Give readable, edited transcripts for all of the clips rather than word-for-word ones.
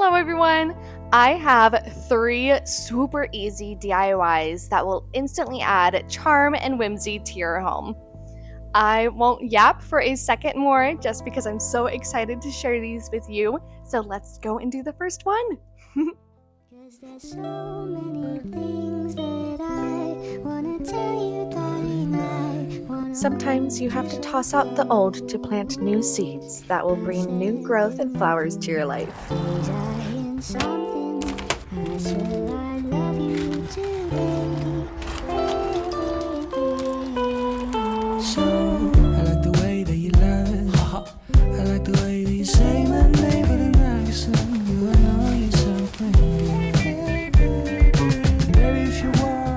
Hello everyone! I have 3 super easy DIYs that will instantly add charm and whimsy to your home. I won't yap for a second more just because I'm so excited to share these with you, so let's go and do the first one! Cause there's so many things that I wanna tell you, darling. Sometimes you have to toss out the old to plant new seeds that will bring new growth and flowers to your life. Something, I swear I love you today. So I like the way that you laugh. I like the way that you say my name for the accent. You know you're something. Baby, if you want.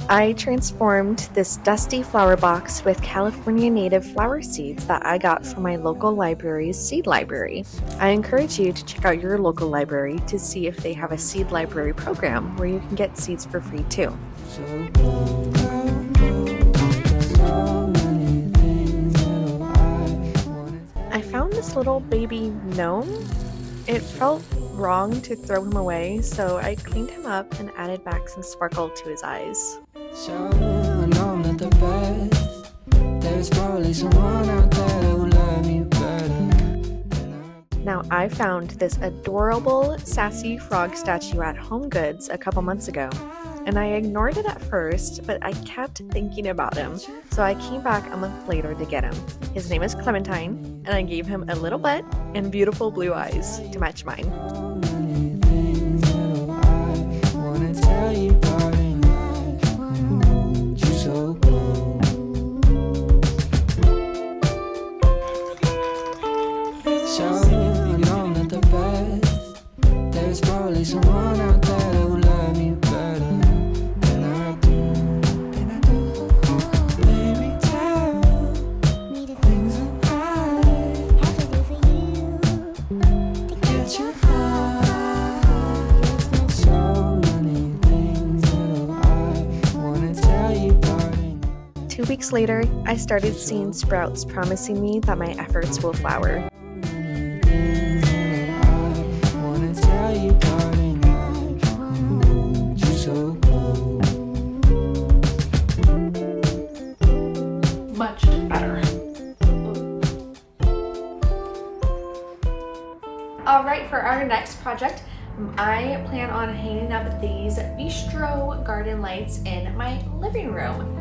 I transformed this dusty flower box with California native flower seeds that I got from my local library's seed library. I encourage you to check out your local library to see if they have a seed library program where you can get seeds for free too. I found this little baby gnome. It felt wrong to throw him away, so I cleaned him up and added back some sparkle to his eyes. So I know I'm not the best. There's probably someone out there that will love me better. Now, I found this adorable sassy frog statue at Home Goods a couple months ago, and I ignored it at first, but I kept thinking about him, so I came back a month later to get him. His name is Clementine, and I gave him a little butt and beautiful blue eyes to match mine. Someone out there that will love me better than I do, Baby, tell me the things that I have to do for you to get your heart. 'Cause there's so many things that I wanna tell you, darling. 2 weeks later, I started seeing sprouts promising me that my efforts will flower. Much better. Alright, for our next project, I plan on hanging up these bistro garden lights in my living room.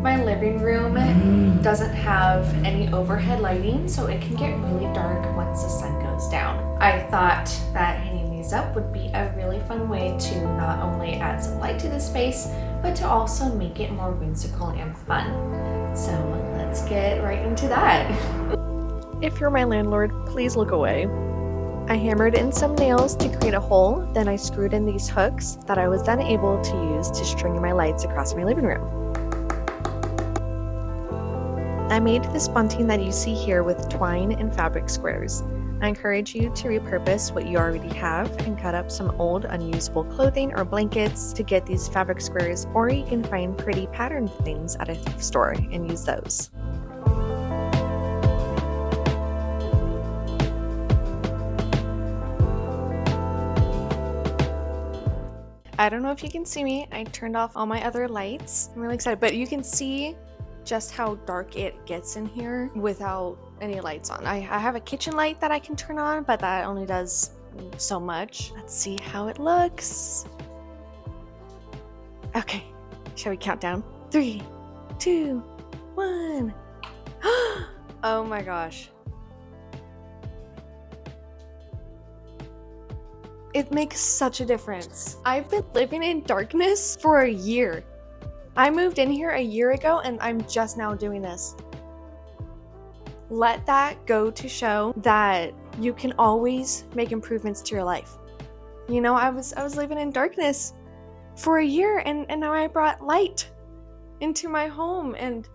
My living room doesn't have any overhead lighting, so it can get really dark once the sun goes down. I thought that hanging these up would be a really fun way to not only add some light to the space, but to also make it more whimsical and fun. So let's get right into that. If you're my landlord, please look away. I hammered in some nails to create a hole, then I screwed in these hooks that I was then able to use to string my lights across my living room. I made this bunting that you see here with twine and fabric squares. I encourage you to repurpose what you already have and cut up some old unusable clothing or blankets to get these fabric squares, or you can find pretty patterned things at a thrift store and use those. I don't know if you can see me. I turned off all my other lights. I'm really excited, but you can see just how dark it gets in here without any lights on. I have a kitchen light that I can turn on, but that only does so much. Let's see how it looks. Okay, shall we count down? 3, 2, 1. Oh my gosh. It makes such a difference. I've been living in darkness for a year. I moved in here a year ago and I'm just now doing this. Let that go to show that you can always make improvements to your life. You know, I was living in darkness for a year and now I brought light into my home and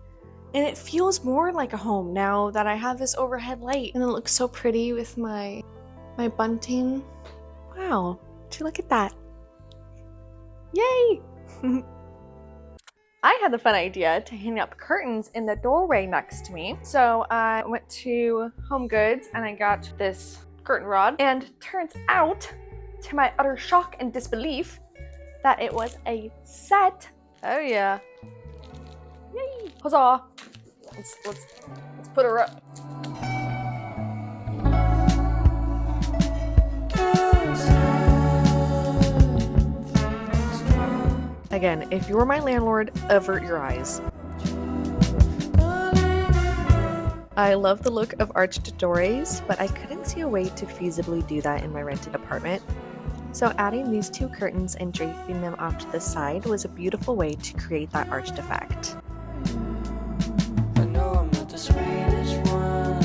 it feels more like a home now that I have this overhead light, and it looks so pretty with my bunting. Wow, would you look at that? Yay! I had the fun idea to hang up curtains in the doorway next to me. So I went to Home Goods and I got this curtain rod, and turns out, to my utter shock and disbelief, that it was a set. Oh yeah. Yay! Huzzah! Let's put her up. Again, if you're my landlord, avert your eyes. I love the look of arched doorways, but I couldn't see a way to feasibly do that in my rented apartment. So adding these two curtains and draping them off to the side was a beautiful way to create that arched effect. I know I'm not the sweetest one,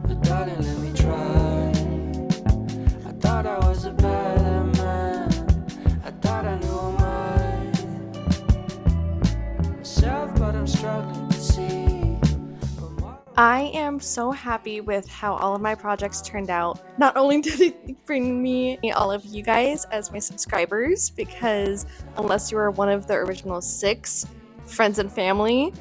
but darling, let me try. I thought I was a better man. I thought I knew myself, but I'm struggling to see. I am so happy with how all of my projects turned out. Not only did it bring me all of you guys as my subscribers, because unless you are one of the original 6 friends and family,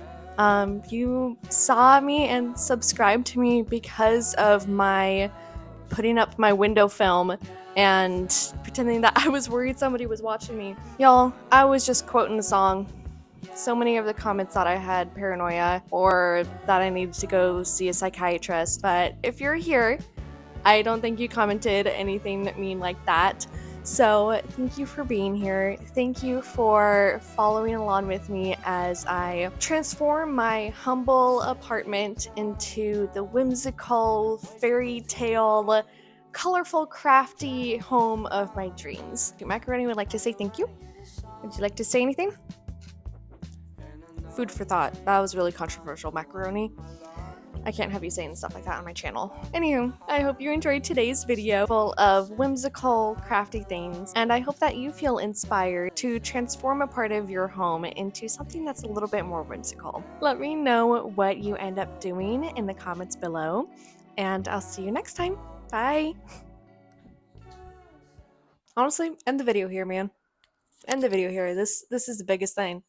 you saw me and subscribed to me because of my putting up my window film and pretending that I was worried somebody was watching me. Y'all, I was just quoting the song. So many of the comments that I had paranoia or that I needed to go see a psychiatrist, but if you're here, I don't think you commented anything mean like that. So thank you for being here. Thank you for following along with me as I transform my humble apartment into the whimsical, fairy tale, colorful, crafty home of my dreams. Macaroni would like to say thank you. Would you like to say anything? Food for thought. That was really controversial, Macaroni. I can't have you saying stuff like that on my channel. Anywho, I hope you enjoyed today's video full of whimsical, crafty things, and I hope that you feel inspired to transform a part of your home into something that's a little bit more whimsical. Let me know what you end up doing in the comments below, and I'll see you next time. Bye! Honestly, end the video here, man. End the video here. This is the biggest thing.